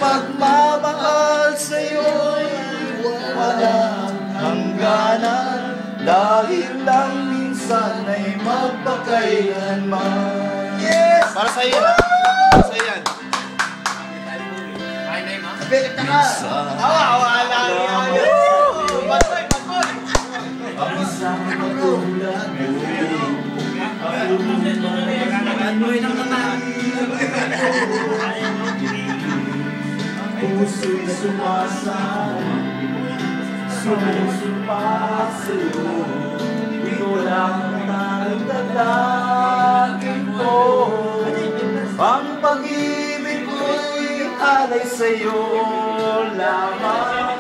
pagmamahal sa'yo'y walang hangganan, dahil lang minsan ay magpakailanman. Yes! Para sa'yo yan, para sa'yo yan. Pilit na ka! Awa lang yan! Batoy! Ang isang magulat puso'y sumasama, sumusumpa sa'yo. Ikaw lang ang tatagin ko. Ang pag-ibig ko'y alay sa'yo lamang.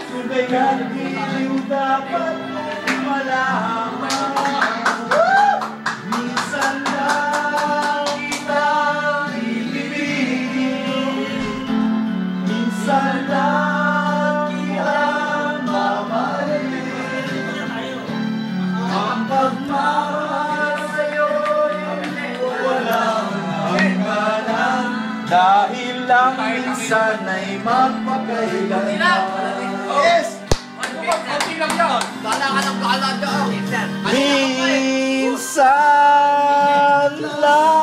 Kung kaya't iliw dapat malaman. Minsan lang kitang ibibigin, minsan lang kitang mamahalin. Ang pagmamahal sa'yo'y walang hangganan, dahil lang minsan ay magpakailanman. Yes! Konti lang yun! Gala ka ng gala dyan! Minsan lang